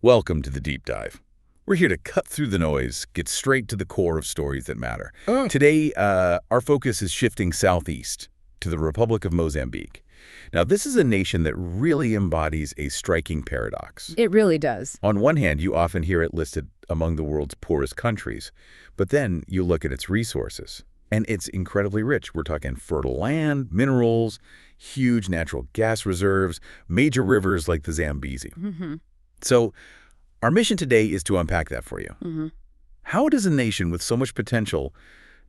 Welcome to the Deep Dive. We're here to cut through the noise, get straight to the core of stories that matter. Today, our focus is shifting southeast to the Republic of Mozambique. Now, this is a nation that really embodies a striking paradox. It really does. On one hand, you often hear it listed among the world's poorest countries, but then you look at its resources, and it's incredibly rich. We're talking fertile land, minerals, huge natural gas reserves, major rivers like the Zambezi. So our mission today is to unpack that for you. How does a nation with so much potential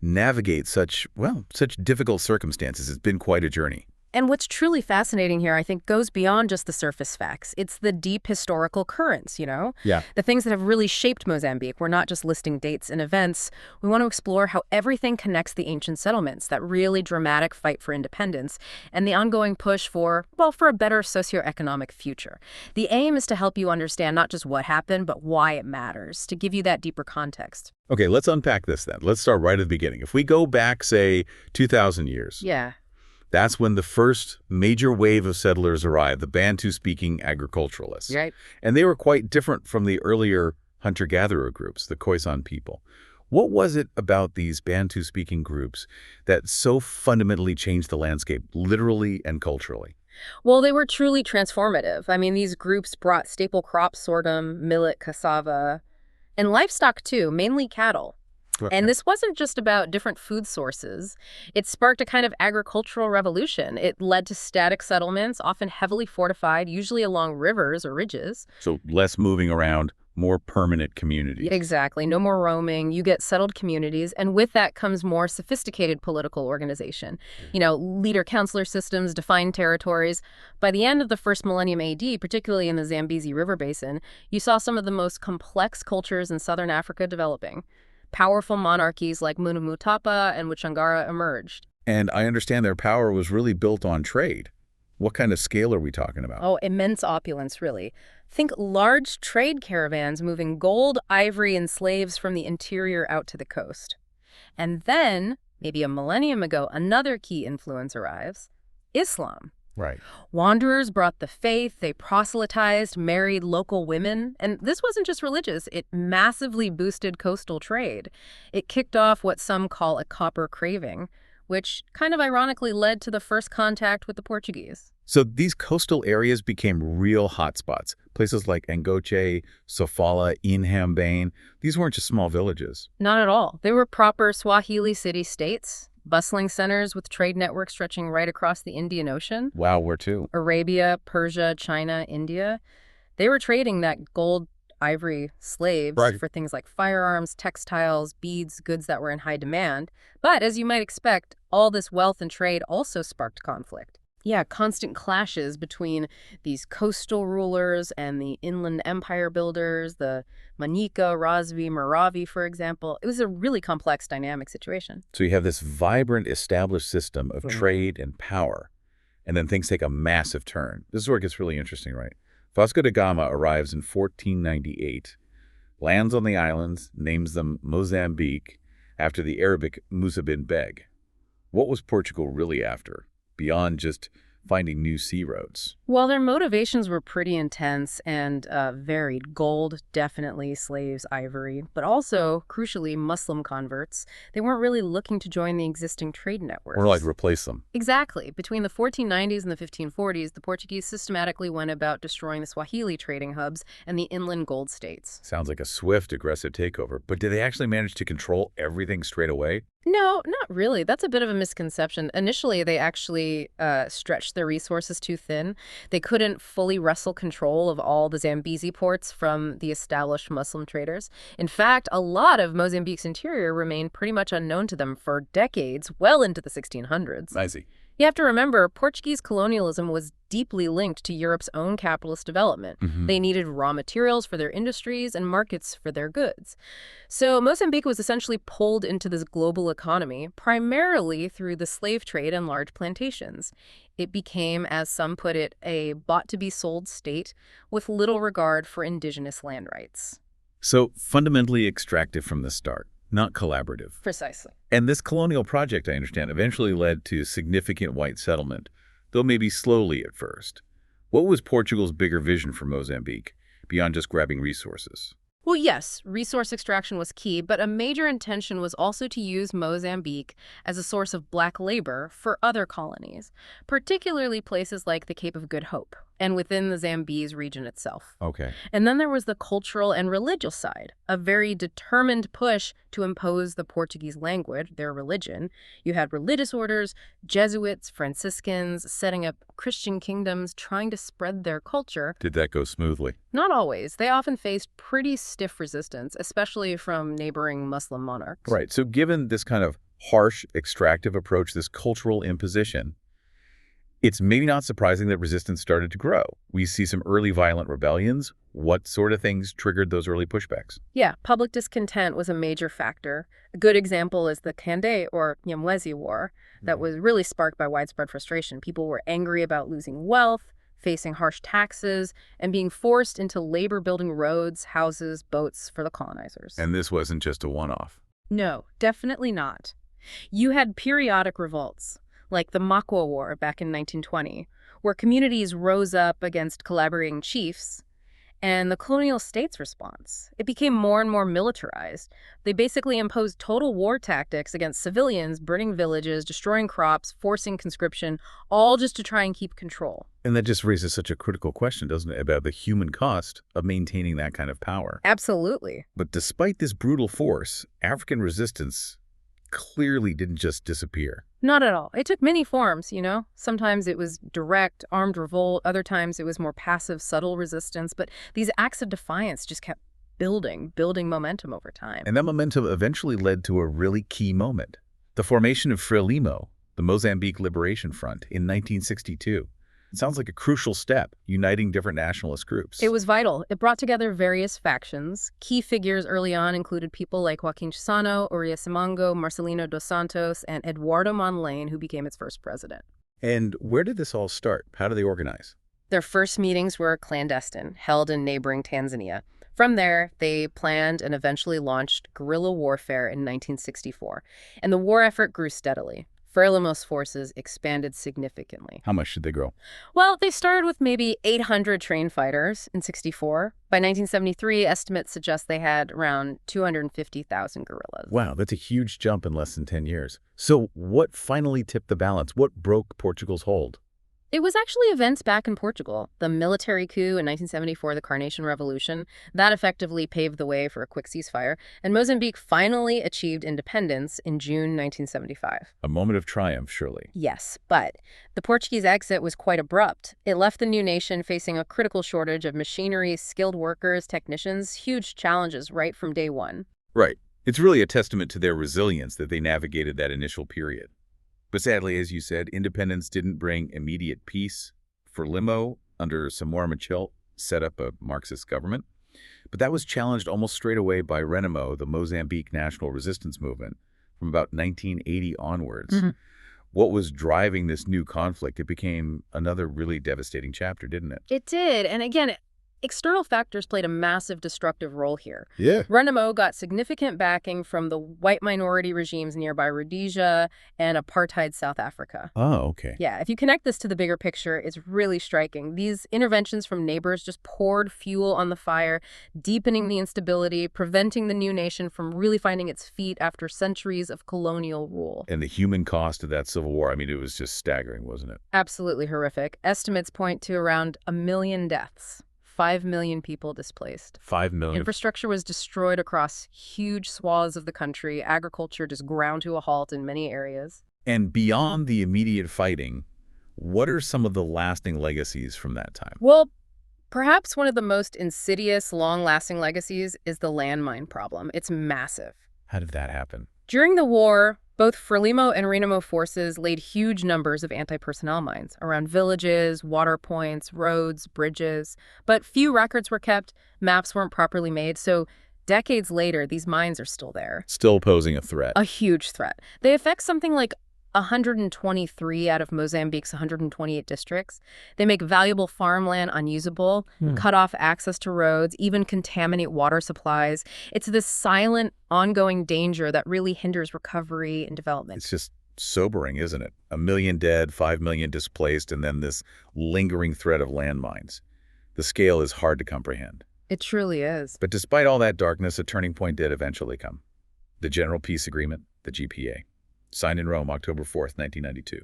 navigate such difficult circumstances? It's been quite a journey. And what's truly fascinating here, I think, goes beyond just the surface facts. It's the deep historical currents, Yeah. The things that have really shaped Mozambique. We're not just listing dates and events. We want to explore how everything connects the ancient settlements, that really dramatic fight for independence, and the ongoing push for a better socioeconomic future. The aim is to help you understand not just what happened, but why it matters, to give you that deeper context. Okay, let's unpack this then. Let's start right at the beginning. If we go back, say, 2,000 years. Yeah. That's when the first major wave of settlers arrived, the Bantu-speaking agriculturalists. Right. And they were quite different from the earlier hunter-gatherer groups, the Khoisan people. What was it about these Bantu-speaking groups that so fundamentally changed the landscape, literally and culturally? Well, they were truly transformative. I mean, these groups brought staple crops, sorghum, millet, cassava, and livestock too, mainly cattle. And this wasn't just about different food sources. It sparked a kind of agricultural revolution. It led to static settlements, often heavily fortified, usually along rivers or ridges. So less moving around, more permanent communities. Exactly. No more roaming. You get settled communities. And with that comes more sophisticated political organization. Leader-councilor systems, defined territories. By the end of the first millennium AD, particularly in the Zambezi River Basin, you saw some of the most complex cultures in southern Africa developing. Powerful monarchies like Mutapa and Wachangara emerged. And I understand their power was really built on trade. What kind of scale are we talking about? Oh, immense opulence, really. Think large trade caravans moving gold, ivory, and slaves from the interior out to the coast. And then, maybe a millennium ago, another key influence arrives: Islam. Right. Wanderers brought the faith, they proselytized, married local women, and this wasn't just religious, it massively boosted coastal trade. It kicked off what some call a copper craving, which kind of ironically led to the first contact with the Portuguese. So these coastal areas became real hotspots. Places like Angoche, Sofala, Inhambane, these weren't just small villages. Not at all. They were proper Swahili city-states. Bustling centers with trade networks stretching right across the Indian Ocean. Wow, where to? Arabia, Persia, China, India. They were trading that gold, ivory, slaves for things like firearms, textiles, beads, goods that were in high demand. But as you might expect, all this wealth and trade also sparked conflict. Yeah, constant clashes between these coastal rulers and the inland empire builders, the Manika, Razvi, Maravi, for example. It was a really complex dynamic situation. So you have this vibrant, established system of trade and power, and then things take a massive turn. This is where it gets really interesting, right? Vasco da Gama arrives in 1498, lands on the islands, names them Mozambique, after the Arabic Musa bin Beg. What was Portugal really after, beyond just finding new sea roads? Well, their motivations were pretty intense and varied. Gold, definitely, slaves, ivory, but also, crucially, Muslim converts. They weren't really looking to join the existing trade networks. Or like replace them. Exactly. Between the 1490s and the 1540s, the Portuguese systematically went about destroying the Swahili trading hubs and the inland gold states. Sounds like a swift, aggressive takeover. But did they actually manage to control everything straight away? No, not really. That's a bit of a misconception. Initially, they actually stretched their resources too thin. They couldn't fully wrestle control of all the Zambezi ports from the established Muslim traders. In fact, a lot of Mozambique's interior remained pretty much unknown to them for decades, well into the 1600s. I see. You have to remember, Portuguese colonialism was deeply linked to Europe's own capitalist development. They needed raw materials for their industries and markets for their goods. So Mozambique was essentially pulled into this global economy, primarily through the slave trade and large plantations. It became, as some put it, a bought-to-be-sold state with little regard for indigenous land rights. So fundamentally extractive from the start, not collaborative. Precisely. And this colonial project, I understand, eventually led to significant white settlement, though maybe slowly at first. What was Portugal's bigger vision for Mozambique beyond just grabbing resources. Well, yes, resource extraction was key, but a major intention was also to use Mozambique as a source of black labor for other colonies, particularly places like the Cape of Good Hope and within the Zambeze region itself. Okay. And then there was the cultural and religious side, a very determined push to impose the Portuguese language, their religion. You had religious orders, Jesuits, Franciscans, setting up Christian kingdoms, trying to spread their culture. Did that go smoothly? Not always. They often faced pretty stiff resistance, especially from neighboring Muslim monarchs. Right. So given this kind of harsh, extractive approach, this cultural imposition, it's maybe not surprising that resistance started to grow. We see some early violent rebellions. What sort of things triggered those early pushbacks? Yeah, public discontent was a major factor. A good example is the Kandé or Nyamwezi War that was really sparked by widespread frustration. People were angry about losing wealth, facing harsh taxes, and being forced into labor building roads, houses, boats for the colonizers. And this wasn't just a one-off. No, definitely not. You had periodic revolts, like the Makwa War back in 1920, where communities rose up against collaborating chiefs, and the colonial state's response. It became more and more militarized. They basically imposed total war tactics against civilians, burning villages, destroying crops, forcing conscription, all just to try and keep control. And that just raises such a critical question, doesn't it, about the human cost of maintaining that kind of power. Absolutely. But despite this brutal force, African resistance clearly didn't just disappear. Not at all. It took many forms, you know? Sometimes it was direct, armed revolt. Other times it was more passive, subtle resistance. But these acts of defiance just kept building momentum over time. And that momentum eventually led to a really key moment. The formation of FRELIMO, the Mozambique Liberation Front, in 1962. It sounds like a crucial step, uniting different nationalist groups. It was vital. It brought together various factions. Key figures early on included people like Joaquim Chissano, Uriah Simango, Marcelino dos Santos, and Eduardo Mondlane, who became its first president. And where did this all start? How did they organize? Their first meetings were clandestine, held in neighboring Tanzania. From there, they planned and eventually launched guerrilla warfare in 1964. And the war effort grew steadily. FRELIMO's forces expanded significantly. How much did they grow? Well, they started with maybe 800 trained fighters in 64. By 1973, estimates suggest they had around 250,000 guerrillas. Wow, that's a huge jump in less than 10 years. So what finally tipped the balance? What broke Portugal's hold? It was actually events back in Portugal. The military coup in 1974, the Carnation Revolution, that effectively paved the way for a quick ceasefire. And Mozambique finally achieved independence in June 1975. A moment of triumph, surely. Yes, but the Portuguese exit was quite abrupt. It left the new nation facing a critical shortage of machinery, skilled workers, technicians, huge challenges right from day one. Right. It's really a testament to their resilience that they navigated that initial period. But sadly, as you said, independence didn't bring immediate peace. FRELIMO, under Samora Machel, set up a Marxist government. But that was challenged almost straight away by RENAMO, the Mozambique National Resistance Movement, from about 1980 onwards. What was driving this new conflict? It became another really devastating chapter, didn't it? It did. And again, external factors played a massive destructive role here. Yeah. RENAMO got significant backing from the white minority regimes nearby Rhodesia and apartheid South Africa. Oh, okay. Yeah, if you connect this to the bigger picture, it's really striking. These interventions from neighbors just poured fuel on the fire, deepening the instability, preventing the new nation from really finding its feet after centuries of colonial rule. And the human cost of that civil war, I mean, it was just staggering, wasn't it? Absolutely horrific. Estimates point to around 1 million deaths. 5 million people displaced. 5 million. Infrastructure was destroyed across huge swaths of the country. Agriculture just ground to a halt in many areas. And beyond the immediate fighting, what are some of the lasting legacies from that time? Well, perhaps one of the most insidious, long-lasting legacies is the landmine problem. It's massive. How did that happen? During the war, both FRELIMO and RENAMO forces laid huge numbers of anti-personnel mines around villages, water points, roads, bridges. But few records were kept, maps weren't properly made, so decades later, these mines are still there. Still posing a threat. A huge threat. They affect something like 123 out of Mozambique's 128 districts. They make valuable farmland unusable, cut off access to roads, even contaminate water supplies. It's this silent, ongoing danger that really hinders recovery and development. It's just sobering, isn't it? 1 million dead, 5 million displaced, and then this lingering threat of landmines. The scale is hard to comprehend. It truly is. But despite all that darkness, a turning point did eventually come. The General Peace Agreement, the GPA, signed in Rome October 4th, 1992,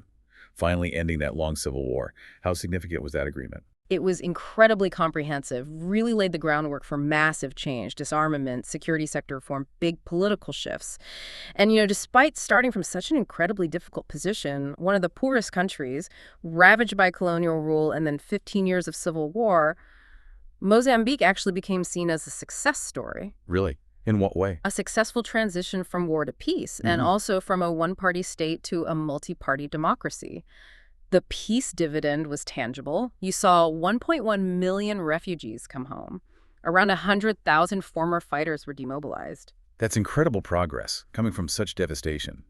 finally ending that long civil war. How significant was that agreement? It was incredibly comprehensive, really laid the groundwork for massive change, disarmament, security sector reform, big political shifts. And, despite starting from such an incredibly difficult position, one of the poorest countries, ravaged by colonial rule and then 15 years of civil war, Mozambique actually became seen as a success story. Really? In what way? A successful transition from war to peace, and also from a one-party state to a multi-party democracy. The peace dividend was tangible. You saw 1.1 million refugees come home. Around 100,000 former fighters were demobilized. That's incredible progress, coming from such devastation.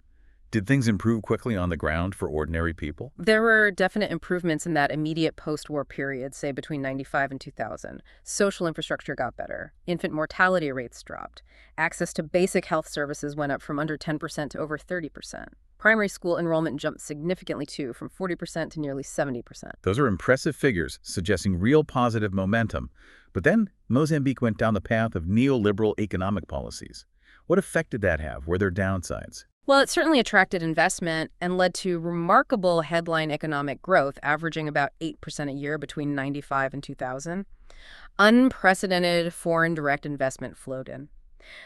Did things improve quickly on the ground for ordinary people? There were definite improvements in that immediate post-war period, say between 95 and 2000. Social infrastructure got better. Infant mortality rates dropped. Access to basic health services went up from under 10% to over 30%. Primary school enrollment jumped significantly, too, from 40% to nearly 70%. Those are impressive figures, suggesting real positive momentum. But then Mozambique went down the path of neoliberal economic policies. What effect did that have? Were there downsides? Well, it certainly attracted investment and led to remarkable headline economic growth, averaging about 8% a year between 95 and 2000. Unprecedented foreign direct investment flowed in.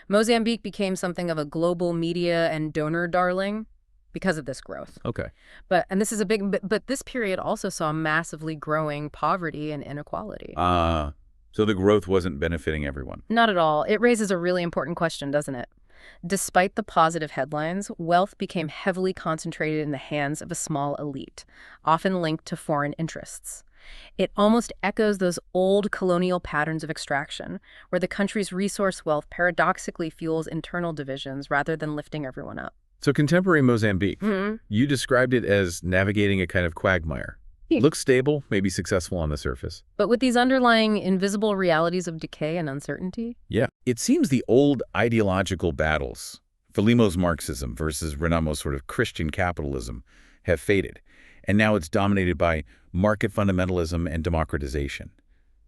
Mozambique became something of a global media and donor darling because of this growth. Okay. But this period also saw massively growing poverty and inequality. So the growth wasn't benefiting everyone. Not at all. It raises a really important question, doesn't it? Despite the positive headlines, wealth became heavily concentrated in the hands of a small elite, often linked to foreign interests. It almost echoes those old colonial patterns of extraction, where the country's resource wealth paradoxically fuels internal divisions rather than lifting everyone up. So contemporary Mozambique, you described it as navigating a kind of quagmire. Looks stable, maybe successful on the surface. But with these underlying invisible realities of decay and uncertainty? Yeah. It seems the old ideological battles, FRELIMO's Marxism versus Renamo's sort of Christian capitalism, have faded. And now it's dominated by market fundamentalism and democratization.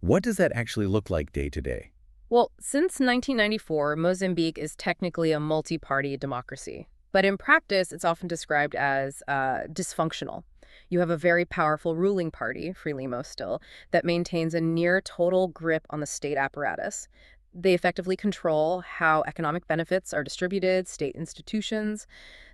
What does that actually look like day to day? Well, since 1994, Mozambique is technically a multi-party democracy. But in practice, it's often described as dysfunctional. You have a very powerful ruling party, FRELIMO still, that maintains a near total grip on the state apparatus. They effectively control how economic benefits are distributed, state institutions.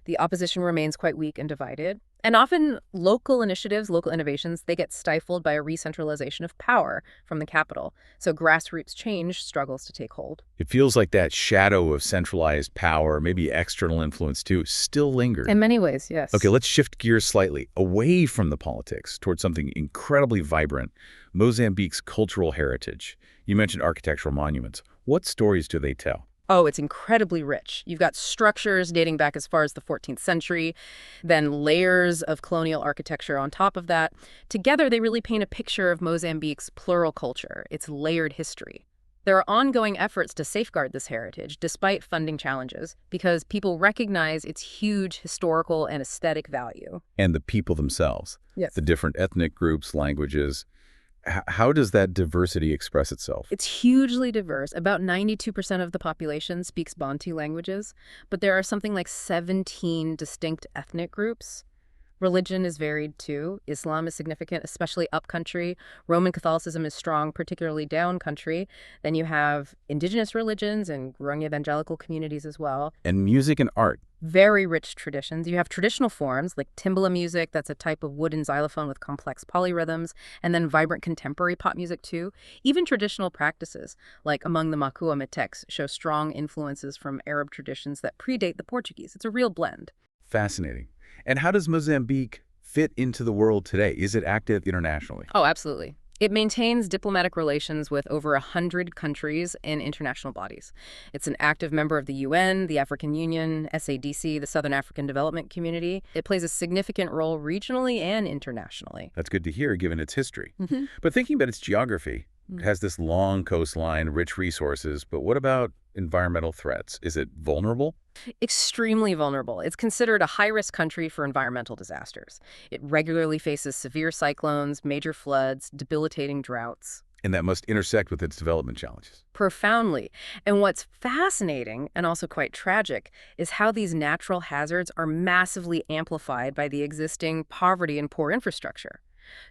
The opposition remains quite weak and divided. And often local initiatives, local innovations, they get stifled by a re-centralization of power from the capital. So grassroots change struggles to take hold. It feels like that shadow of centralized power, maybe external influence too, still lingers. In many ways, yes. Okay, let's shift gears slightly away from the politics towards something incredibly vibrant, Mozambique's cultural heritage. You mentioned architectural monuments. What stories do they tell? Oh, it's incredibly rich. You've got structures dating back as far as the 14th century, then layers of colonial architecture on top of that. Together, they really paint a picture of Mozambique's plural culture, its layered history. There are ongoing efforts to safeguard this heritage, despite funding challenges, because people recognize its huge historical and aesthetic value. And the people themselves. Yes. The different ethnic groups, languages. How does that diversity express itself? It's hugely diverse. About 92% of the population speaks Bantu languages, but there are something like 17 distinct ethnic groups. Religion is varied, too. Islam is significant, especially upcountry. Roman Catholicism is strong, particularly downcountry. Then you have indigenous religions and growing evangelical communities as well. And music and art. Very rich traditions. You have traditional forms like timbala music, that's a type of wooden xylophone with complex polyrhythms, and then vibrant contemporary pop music too. Even traditional practices, like among the Makua Metex, show strong influences from Arab traditions that predate the Portuguese. It's a real blend. Fascinating. And how does Mozambique fit into the world today? Is it active internationally? Oh, absolutely. It maintains diplomatic relations with over 100 countries and international bodies. It's an active member of the UN, the African Union, SADC, the Southern African Development Community. It plays a significant role regionally and internationally. That's good to hear, given its history. But thinking about its geography, it has this long coastline, rich resources, but what about environmental threats? Is it vulnerable? Extremely vulnerable. It's considered a high-risk country for environmental disasters. It regularly faces severe cyclones, major floods, debilitating droughts. And that must intersect with its development challenges. Profoundly. And what's fascinating, and also quite tragic, is how these natural hazards are massively amplified by the existing poverty and poor infrastructure.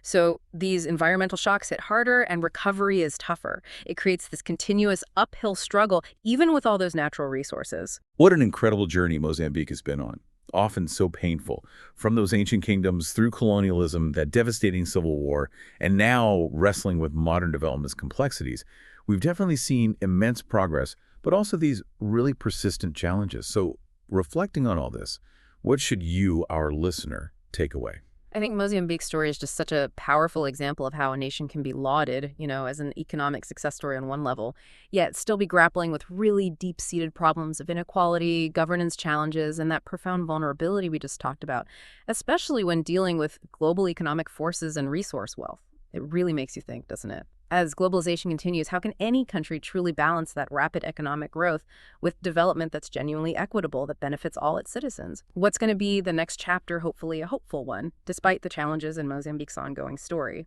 So these environmental shocks hit harder and recovery is tougher. It creates this continuous uphill struggle, even with all those natural resources. What an incredible journey Mozambique has been on, often so painful, from those ancient kingdoms through colonialism, that devastating civil war, and now wrestling with modern development's complexities. We've definitely seen immense progress, but also these really persistent challenges. So reflecting on all this, what should you, our listener, take away? I think Mozambique's story is just such a powerful example of how a nation can be lauded, as an economic success story on one level, yet still be grappling with really deep-seated problems of inequality, governance challenges, and that profound vulnerability we just talked about, especially when dealing with global economic forces and resource wealth. It really makes you think, doesn't it? As globalization continues, how can any country truly balance that rapid economic growth with development that's genuinely equitable, that benefits all its citizens? What's going to be the next chapter, hopefully a hopeful one, despite the challenges in Mozambique's ongoing story?